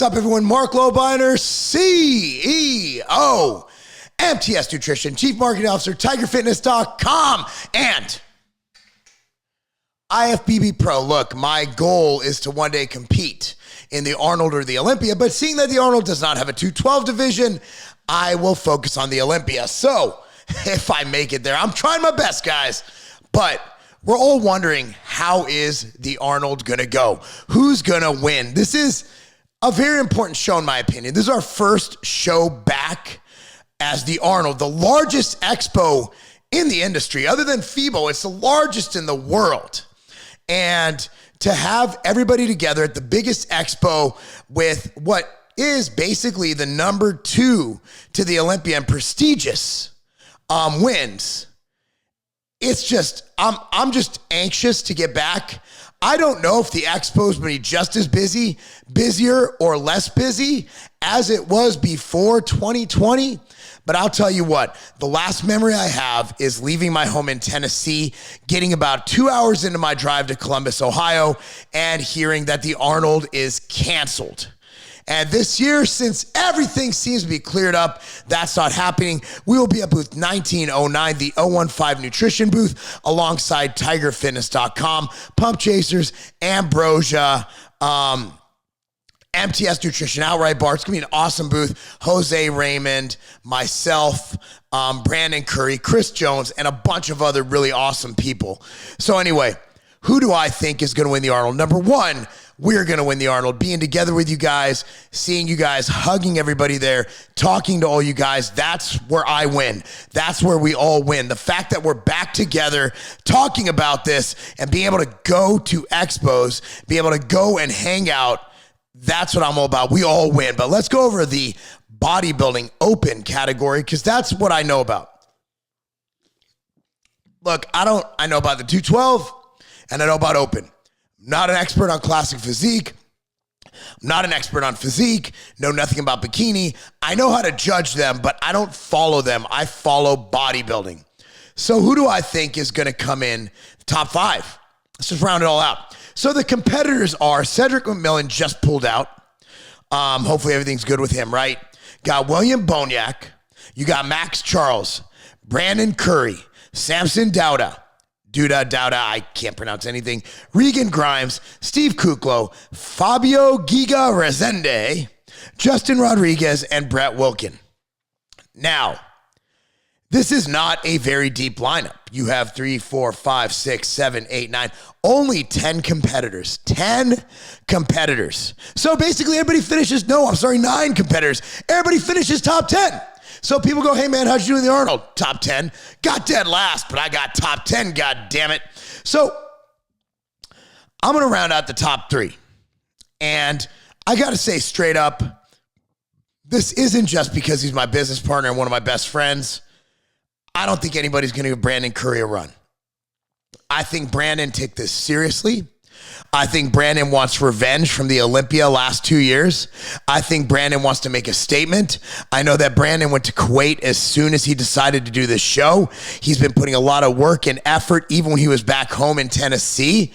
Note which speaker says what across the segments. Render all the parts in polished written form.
Speaker 1: up, everyone? Marc Lobliner, CEO, MTS Nutrition, Chief Marketing Officer, tigerfitness.com, and IFBB Pro. Look, my goal is to one day compete in the Arnold or the Olympia, but seeing that the Arnold does not have a 212 division, I will focus on the Olympia. So if I make it there, I'm trying my best, guys, but we're all wondering, how is the Arnold gonna go? Who's gonna win? This is a very important show, in my opinion. This is our first show back as the Arnold, the largest expo in the industry. Other than FIBO, it's the largest in the world. And to have everybody together at the biggest expo with what is basically the number 2 to the Olympia and prestigious wins, it's just, I'm just anxious to get back. I don't know if the expo is going to be just as busy, busier, or less busy as it was before 2020. But I'll tell you what, the last memory I have is leaving my home in Tennessee, getting about 2 hours into my drive to Columbus, Ohio, and hearing that the Arnold is canceled. And this year, since everything seems to be cleared up, that's not happening. We will be at booth 1909, the 015 Nutrition booth, alongside tigerfitness.com, Pump Chasers, Ambrosia, MTS Nutrition, Outright Bar. It's going to be an awesome booth. Jose Raymond, myself, Brandon Curry, Chris Jones, and a bunch of other really awesome people. So anyway, who do I think is going to win the Arnold? Number one, we're going to win the Arnold. Being together with you guys, seeing you guys, hugging everybody there, talking to all you guys, that's where I win. That's where we all win. The fact that we're back together, talking about this, and being able to go to expos, be able to go and hang out, that's what I'm all about. We all win. But let's go over the Bodybuilding Open category, because that's what I know about. Look, I know about the 212, and I know about Open. Not an expert on classic physique. I'm not an expert on physique. Know nothing about bikini. I know how to judge them, but I don't follow them. I follow bodybuilding. So who do I think is going to come in top 5? Let's just round it all out. So the competitors are Cedric McMillan, just pulled out. Hopefully everything's good with him, right? Got William Boniak. You got Max Charles, Brandon Curry, Samson Douda, I can't pronounce anything, Regan Grimes, Steve Kuklo, Fabio Giga Rezende, Justin Rodriguez, and Brett Wilkin. Now, this is not a very deep lineup. You have 3, 4, 5, 6, 7, 8, 9, only 10 competitors. 10 competitors. So basically everybody finishes, 9 competitors. Everybody finishes top 10. So people go, hey man, how'd you do in the Arnold? Top 10. Got dead last, but I got top 10, god damn it. So I'm going to round out the top 3. And I got to say straight up, this isn't just because he's my business partner and one of my best friends. I don't think anybody's going to give Brandon Curry a run. I think Brandon took this seriously. I think Brandon wants revenge from the Olympia last 2 years. I think Brandon wants to make a statement. I know that Brandon went to Kuwait as soon as he decided to do this show. He's been putting a lot of work and effort, even when he was back home in Tennessee.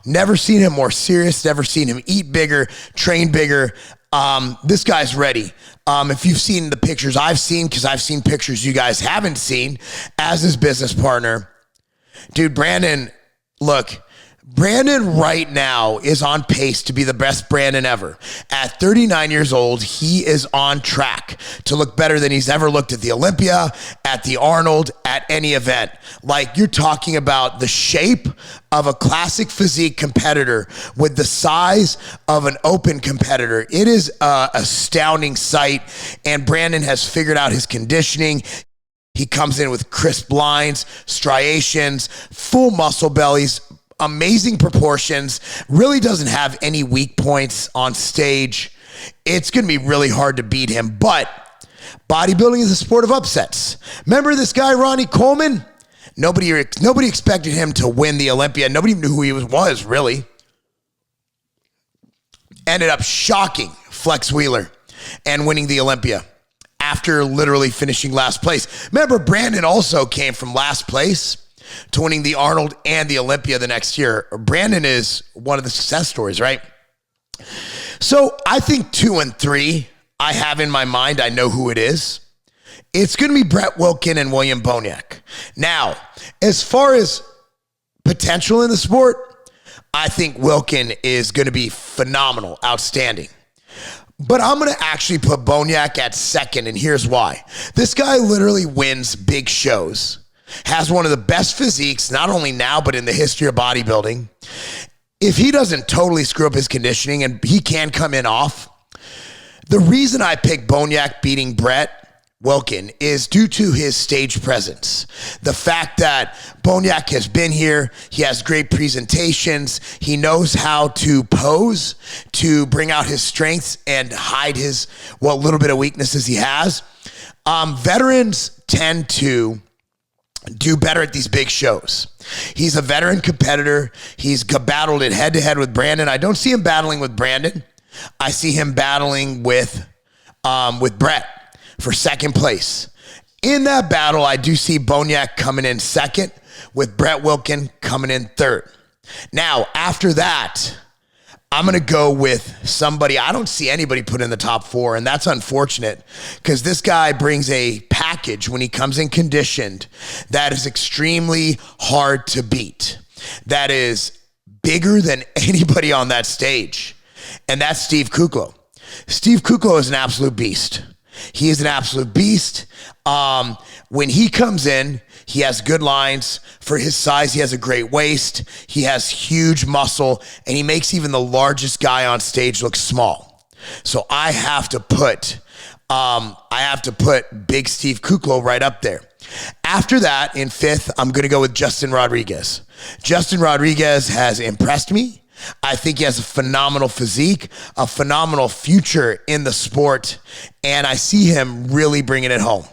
Speaker 1: Never seen him more serious, never seen him eat bigger, train bigger. This guy's ready. If you've seen the pictures I've seen, because I've seen pictures you guys haven't seen, as his business partner, dude, Brandon, look, Brandon right now is on pace to be the best Brandon ever. At 39 years old, he is on track to look better than he's ever looked at the Olympia, at the Arnold, at any event. Like, you're talking about the shape of a classic physique competitor with the size of an open competitor. It is an astounding sight, and Brandon has figured out his conditioning. He comes in with crisp lines, striations, full muscle bellies, amazing proportions, really doesn't have any weak points on stage. It's going to be really hard to beat him, but bodybuilding is a sport of upsets. Remember this guy, Ronnie Coleman? Nobody expected him to win the Olympia. Nobody even knew who he was really. Ended up shocking Flex Wheeler and winning the Olympia after literally finishing last place. Remember, Brandon also came from last place to winning the Arnold and the Olympia the next year. Brandon is one of the success stories, right? So I think 2 and 3, I have in my mind, I know who it is. It's going to be Brett Wilkin and William Boniak. Now, as far as potential in the sport, I think Wilkin is going to be phenomenal, outstanding. But I'm going to actually put Boniak at second, and here's why. This guy literally wins big shows, has one of the best physiques, not only now, but in the history of bodybuilding. If he doesn't totally screw up his conditioning, and he can come in off, the reason I picked Boniak beating Brett Wilkin is due to his stage presence. The fact that Boniak has been here, he has great presentations, he knows how to pose to bring out his strengths and hide his, what little bit of weaknesses he has. Veterans tend to do better at these big shows. He's a veteran competitor. He's battled it head-to-head with Brandon. I don't see him battling with Brandon. I see him battling with Brett for second place. In that battle, I do see Boniak coming in second with Brett Wilkin coming in third. Now, after that, I'm going to go with somebody I don't see anybody put in the top 4, and that's unfortunate because this guy brings a package when he comes in conditioned that is extremely hard to beat. That is bigger than anybody on that stage, and that's Steve Kuklo. Steve Kuklo is an absolute beast. He is an absolute beast. When he comes in, he has good lines. For his size, he has a great waist. He has huge muscle, and he makes even the largest guy on stage look small. So I have to put big Steve Kuklo right up there. After that, in 5th, I'm going to go with Justin Rodriguez. Justin Rodriguez has impressed me. I think he has a phenomenal physique, a phenomenal future in the sport, and I see him really bringing it home.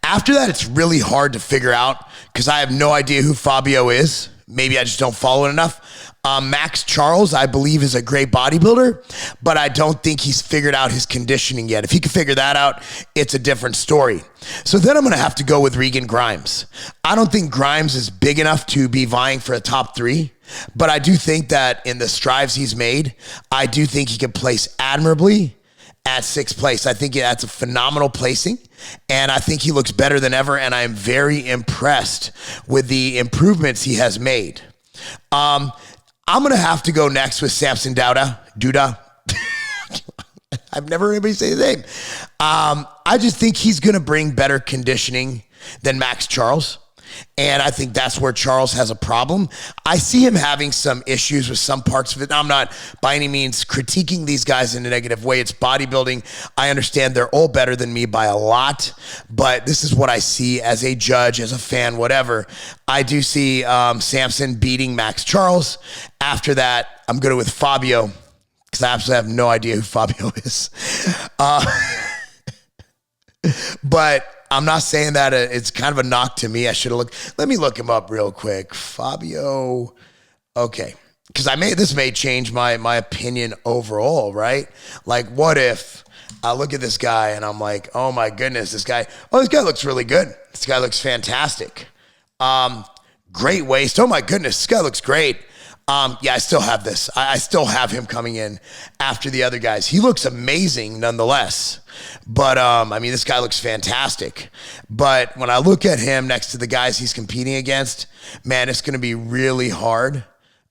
Speaker 1: After that, it's really hard to figure out because I have no idea who Fabio is. Maybe I just don't follow it enough. Max Charles, I believe, is a great bodybuilder, but I don't think he's figured out his conditioning yet. If he can figure that out, it's a different story. So then I'm going to have to go with Regan Grimes. I don't think Grimes is big enough to be vying for a top 3, but I do think that in the strives he's made, I do think he can place admirably at 6th place. I think that's a phenomenal placing, and I think he looks better than ever, and I'm very impressed with the improvements he has made. I'm going to have to go next with Samson Duda. I've never heard anybody say his name. I just think he's going to bring better conditioning than Max Charles. And I think that's where Charles has a problem. I see him having some issues with some parts of it. I'm not by any means critiquing these guys in a negative way. It's bodybuilding. I understand they're all better than me by a lot, but this is what I see as a judge, as a fan, whatever. I do see Samson beating Max Charles. After that, I'm going with Fabio because I absolutely have no idea who Fabio is. But I'm not saying that it's kind of a knock to me. I should have looked. Let me look him up real quick. Fabio. Okay. Because this may change my opinion overall, right? Like, what if I look at this guy and I'm like, oh my goodness, this guy looks really good. This guy looks fantastic. Great waist. Oh my goodness, this guy looks great. Yeah, I still have this. I still have him coming in after the other guys. He looks amazing nonetheless. But, this guy looks fantastic. But when I look at him next to the guys he's competing against, man, it's going to be really hard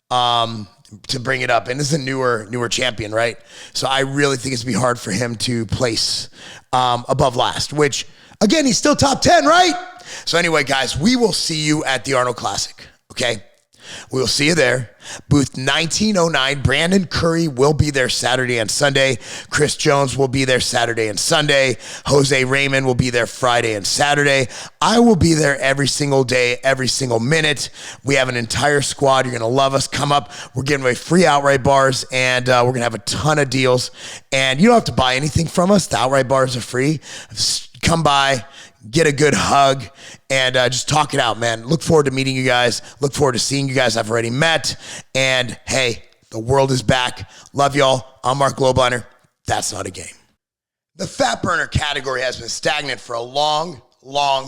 Speaker 1: to bring it up. And this is a newer champion, right? So I really think it's going to be hard for him to place above last, which, again, he's still top 10, right? So anyway, guys, we will see you at the Arnold Classic, okay? We'll see you there. Booth 1909. Brandon Curry will be there Saturday and Sunday. Chris Jones will be there Saturday and Sunday. Jose Raymond will be there Friday and Saturday. I will be there every single day, every single minute. We have an entire squad. You're going to love us. Come up. We're giving away free outright bars, and we're going to have a ton of deals. And you don't have to buy anything from us. The outright bars are free. Come by, get a good hug, and just talk it out, man. Look forward to meeting you guys. Look forward to seeing you guys I've already met. And, hey, the world is back. Love y'all. I'm Marc Lobliner. That's not a game. The fat burner category has been stagnant for a long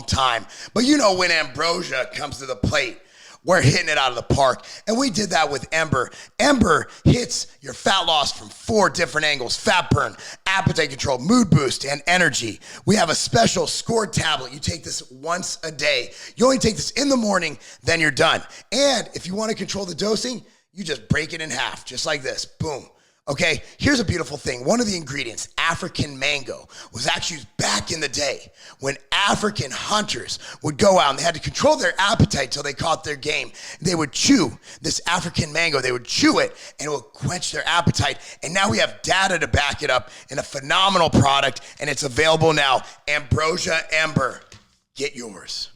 Speaker 1: time. But you know when ambrosia comes to the plate, we're hitting it out of the park. And we did that with Ember. Ember hits your fat loss from 4 different angles: fat burn, appetite control, mood boost, and energy. We have a special scored tablet. You take this once a day. You only take this in the morning, then you're done. And if you want to control the dosing, you just break it in half, just like this. Boom. Okay, here's a beautiful thing. One of the ingredients, African mango, was actually used back in the day when African hunters would go out and they had to control their appetite till they caught their game. They would chew this African mango. They would chew it and it would quench their appetite. And now we have data to back it up in a phenomenal product, and it's available now. Ambrosia Ember. Get yours.